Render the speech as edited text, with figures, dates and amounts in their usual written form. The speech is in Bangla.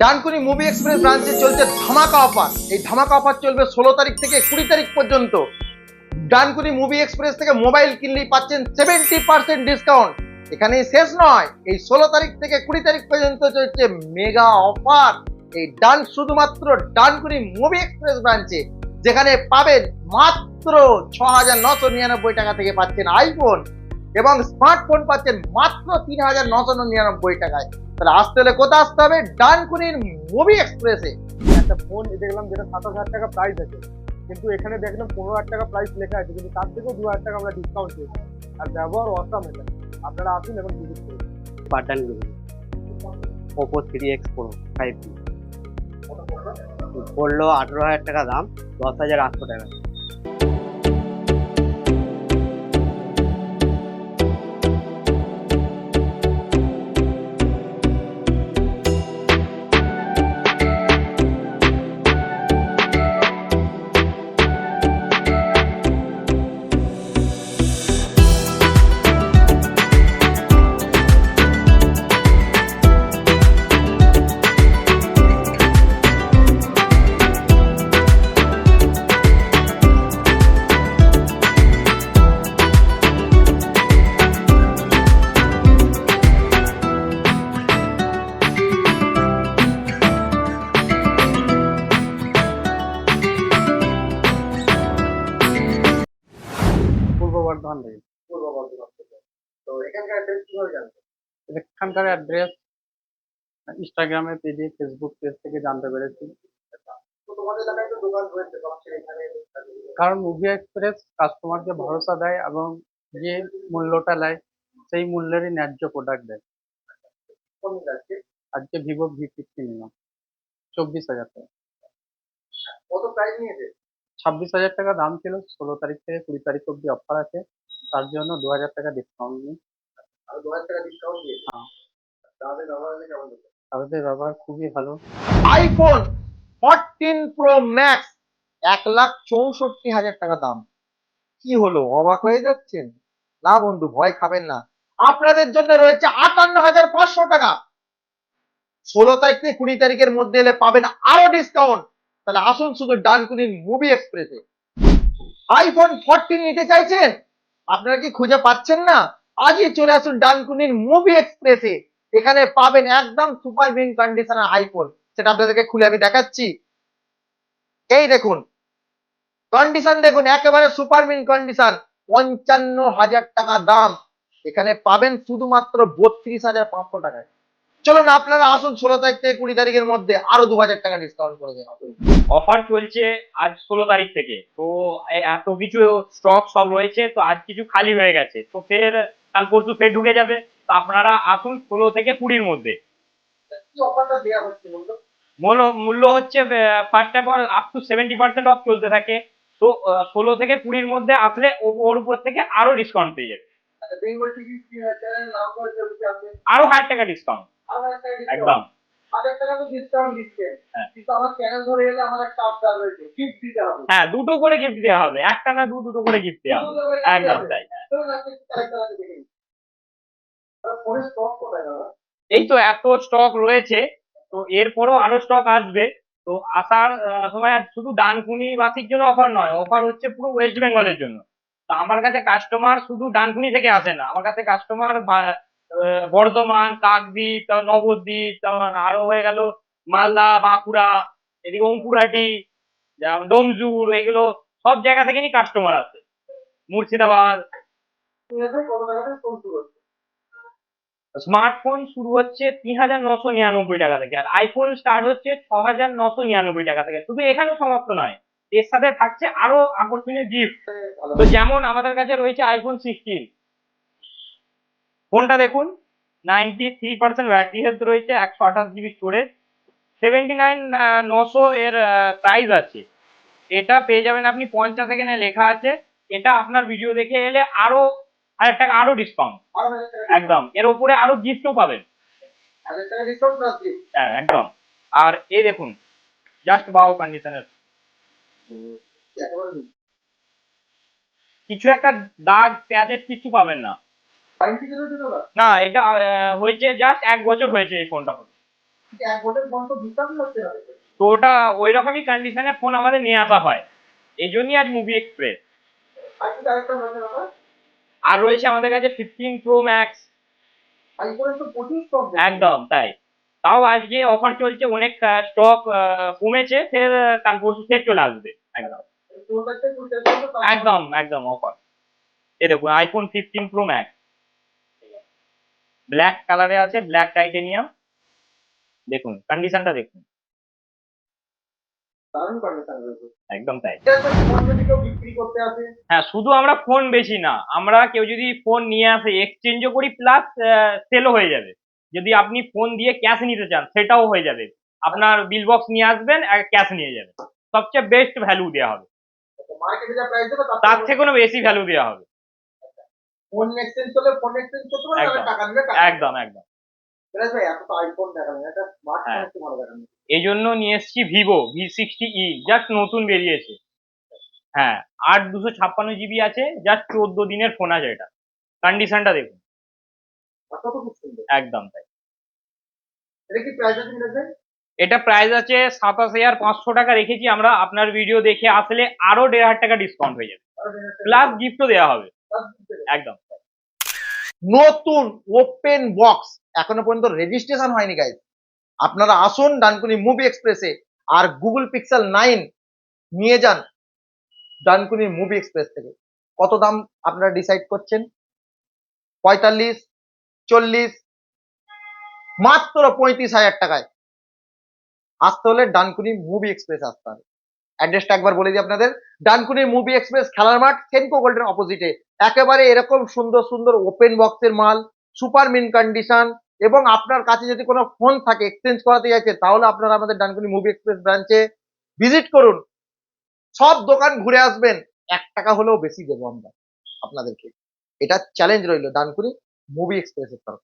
ডানকুনি মুভি এক্সপ্রেস ব্রাঞ্চে চলছে ধামাকা অফার। এই ধামাকা অফার চলবে 16 তারিখ থেকে 20 তারিখ পর্যন্ত। ডানকুনি মুভি এক্সপ্রেস থেকে মোবাইল কিনলেই পাচ্ছেন 70% ডিসকাউন্ট। এখানেই শেষ নয়, এই 16 তারিখ থেকে 20 তারিখ পর্যন্ত চলছে মেগা অফার এই শুধুমাত্র ডানকুনি মুভি এক্সপ্রেস ব্রাঞ্চে, যেখানে পাবেন মাত্র 6,999 টাকা থেকে পাচ্ছেন আইফোন এবং স্মার্টফোন পাচ্ছেন মাত্র 3,999 টাকায়। তাহলে আসতে হলে কোথায় আসতে হবে? ডানকুনির মুভি এক্সপ্রেসে। একটা ফোন দেখলাম যেটা 27,000 টাকা প্রাইস আছে, কিন্তু এখানে দেখলাম 15,000 টাকা প্রাইস লেখা আছে, কিন্তু তার থেকেও 2,000 টাকা আমরা ডিসকাউন্ট পেয়েছি। আর ব্যবহার অসাম এটা। আপনারা আসুন এবং ভিজিট করুন। Button Oppo 3X Pro 5G পড়লো 18,000 টাকা দাম, 10,800 টাকা। পূর্ব বর্ধমান থেকে। পূর্ব বর্ধমান থেকে। তো এখানকার অ্যাড্রেস কিভাবে জানবেন? এখানকার অ্যাড্রেস ইনস্টাগ্রামে পেজে, ফেসবুক পেজ থেকে জানতে পেরেছি। তো তোমাদের এলাকায় তো দোকান রয়েছে, ভাবছেন এখানে কারণ মুভি এক্সপ্রেস কাস্টমারকে ভরসা দেয় এবং যে মূল্যটা নেয় সেই মূল্যেরই ন্যায্য প্রোডাক্ট দেয়। কম যাচ্ছে। আজকে ভিভো V50 নিলাম 24,000 টাকা। কত প্রাইস নিয়েছে? 26,000 টাকা দাম ছিল, 16 তারিখ থেকে 20 তারিখ অব্দি অফার আছে, তার জন্য 2,000 টাকা ডিসকাউন্ট নিই। আর 2,000 টাকা ডিসকাউন্ট দিয়েছে। হ্যাঁ। তাহলে ব্যবহার হলে কেমন হতো? তাদের ব্যবহার খুবই ভালো। আইফোন 14 প্রো ম্যাক্স 1,64,000 টাকা দাম। কি হলো, অবাক হয়ে যাচ্ছেন? না বন্ধু, ভয় খাবেন না, আপনাদের জন্য রয়েছে 58,500 টাকা। 16 তারিখ থেকে 20 তারিখের মধ্যে এলে পাবেন আরো ডিসকাউন্ট। তাহলে আসুন শুধু ডানকুনির মুভি এক্সপ্রেসে। আইফোন 14 নিতে চাইছেন? আপনারা কি খুঁজে পাচ্ছেন না? আজই চলে আসুন ডানকুনির মুভি এক্সপ্রেসে। এখানে পাবেন একদম সুপার মিন কন্ডিশনের আইফোন। সেটা আপনাদেরকে খুলে আমি দেখাচ্ছি। এই দেখুন, কন্ডিশন দেখুন, একেবারে সুপার মিন কন্ডিশন। 55,000 টাকা দাম। এখানে পাবেন শুধুমাত্র 32,500 টাকায়। চলুন আপনারা আসুন 16 তারিখ থেকে 20 তারিখের মধ্যে আরো 2,000 টাকা ডিসকাউন্ট করে দেওয়া হবে। অফার চলছে আজ 16 তারিখ থেকে। তো এত কিছু স্টক সব রয়েছে, তো আজ কিছু খালি হয়ে গেছে, তো ফের কাল পরশু ফের ঢুকে যাবে। তো আপনারা আসুন 16 থেকে 20-র মধ্যে। কি অফারটা দেওয়া হচ্ছে বলুন? মূল্য হচ্ছে first of all up to 70% of চলতে থাকে। তো 16 থেকে 20-র মধ্যে আসলে ওর উপর থেকে আরো ডিসকাউন্ট পেয়ে যাবে। আচ্ছা, বেঙ্গল টিভি চ্যানেল নাম করে যদি আপনি আরো 1,000 টাকা ডিসকাউন্ট। আরো একটা একদম। 1,000 টাকা তো ডিসকাউন্ট দিচ্ছে, হ্যাঁ। কিন্তু আমার চ্যানেল ধরে এলে আমার একটা আবদার রয়েছে, গিফট দিতে হবে। হ্যাঁ, দুটো করে গিফট দেওয়া হবে, একটা না দুটো করে গিফট দেওয়া হবে। একদম তাই। চলুন আপনি ক্যারেক্টার দেখে নিন। ফোনের স্টক কোথায় দাদা? এই তো এত স্টক রয়েছে, তো এরপরও আরো স্টক আসবে। তো আসার সময় আর শুধু ডানকুনি বাসীর জন্য অফার নয়, অফার হচ্ছে পুরো ওয়েস্ট বেঙ্গলের জন্য। তো আমার কাছে কাস্টমার শুধু ডানকুনি থেকে আসে না, আমার কাছে কাস্টমার বর্ধমান, কাকদ্বীপ, তারপর নবদ্বীপ, তারপর আরো হয়ে গেল মালদা, বাঁকুড়া, এদিকে অঙ্কুরাটি, যেমন ডোমজুর, এগুলো সব জায়গা থেকেই কাস্টমার আসে, মুর্শিদাবাদ। কত টাকা থেকে কোন শুরু হচ্ছে? স্মার্টফোন শুরু হচ্ছে 3,999 টাকা থেকে, আর আইফোন স্টার্ট হচ্ছে 6,999 টাকা থেকে। শুধু এখানে সমাপ্ত নয়, এর সাথে থাকছে আরো আকর্ষণীয় গিফট। তো যেমন আমাদের কাছে রয়েছে আইফোন 16। ফোনটা দেখুন, 93% ব্যাটারি হেলথ রয়েছে, 128 GB স্টোরেজ, 79,900 এর প্রাইস আছে। এটা পেয়ে যাবেন আপনি 50 সেকেন্ডে লেখা আছে। এটা আপনার ভিডিও দেখে এলে আরো 1,000 টাকা আরো ডিসকাউন্ট। আরো 1,000 টাকা একদম, এর উপরে আরো গিফটও পাবেন। 1,000 টাকা ডিসকাউন্ট প্লাস গিফট। হ্যাঁ, একদম। আর এই দেখুন, জাস্ট বাও কন্ডিশনের, একেবারে কিছু একটা দাগ প্যাচের কিছু পাবেন না। ওয়ারেন্টি দিলো তো দাদা? না, এটা হয়েছে জাস্ট 1 বছর হয়েছে এই ফোনটা। এক বছর ফোন তো দিতাম লাগতে হবে। তো ওটা ওই রকমই কন্ডিশনে ফোন আমাদের নিয়ে আসা হয়, এই জন্যই আজ মুভি এক্সপ্রেস। আর কি আরেকটা রয়েছে দাদা, আর রয়েছে আমাদের কাছে 15 প্রো ম্যাক্স। আইফোনের তো 25 স্টক একদম তাই। তাও আজকে অফার চলছে, অনেক স্টক কমেছে, ফের কাল পরশু ফের চলে আসবে। একদম একদম একদম অফার। এ দেখুন আইফোন 15 প্রো ম্যাক্স, ব্ল্যাক কালারে আছে, ব্ল্যাক টাইটেনিয়াম। দেখুন কন্ডিশনটা দেখুন। দারুণ কন্ডিশন রয়েছে। একদম তাই। এটা তো ফোন যদি কেউ বিক্রি করতে আসে, হ্যাঁ, শুধু আমরা ফোন বেশি না, আমরা কেউ যদি ফোন নিয়ে আসে এক্সচেঞ্জও করি, প্লাস সেলও হয়ে যাবে। যদি আপনি ফোন দিয়ে ক্যাশ নিতে চান সেটাও হয়ে যাবে, আপনার বিল বক্স নিয়ে আসবেন আর ক্যাশ নিয়ে যাবেন। সবচেয়ে বেস্ট ভ্যালু দেওয়া হবে, মার্কেটে যা প্রাইস দেবে তার থেকে কোনো বেশি ভ্যালু দেওয়া হবে। ফোন এক্সচেঞ্জ করলে ফোন এক্সচেঞ্জ করতে পারবে, আর একদম টাকা দিলে টাকা। একদম একদম। ফিরাজ ভাই এত তো আইফোন দেখালেন, একটা স্মার্টফোন হ্যাঁ। একটু ভালো দেখান। এই জন্য নিয়ে এসেছি ভিভো V60e, জাস্ট নতুন বেরিয়েছে। হ্যাঁ, 8/256 GB আছে, জাস্ট 14 দিনের ফোন আছে এটা। কন্ডিশনটা দেখুন। কত তো খুব সুন্দর। একদম তাই। এটা কি প্রাইস আছে ফিরাজ ভাই? এটা প্রাইস আছে 27,500 টাকা রেখেছি আমরা, আপনার ভিডিও দেখে আসলে আরো 1,500 টাকা ডিসকাউন্ট হয়ে যাবে, প্লাস গিফটও দেওয়া হবে। একদম। নতুন ওপেন বক্স এখনো পর্যন্ত রেজিস্ট্রেশন হয়নি গাইজ, আপনারা আসুন ডানকুনি মুভি এক্সপ্রেসে আর গুগল পিক্সেল 9 নিয়ে যান ডানকুনি মুভি এক্সপ্রেস থেকে। কত দাম আপনারা ডিসাইড করছেন? 45, 40, মাত্র 35,000 টাকায় আসতে হলে ডানকুনি মুভি এক্সপ্রেস আসতে হবে। অ্যাড্রেসটা একবার বলে দিই আপনাদের, ডানকুনি মুভি এক্সপ্রেস খেলার মাঠ, সেনকো গোল্ডের অপোজিটে। একেবারে এরকম সুন্দর সুন্দর ওপেন বক্সের মাল, সুপার মিন কন্ডিশন, এবং আপনার কাছে যদি কোনো ফোন থাকে এক্সচেঞ্জ করাতে যাচ্ছে, তাহলে আপনারা আমাদের ডানকুনি মুভি এক্সপ্রেস ব্রাঞ্চে ভিজিট করুন, সব দোকান ঘুরে আসবেন, 1 টাকা হলেও বেশি দেবো আমরা আপনাদেরকে। এটা চ্যালেঞ্জ রইল ডানকুনি মুভি এক্সপ্রেসের তরফ।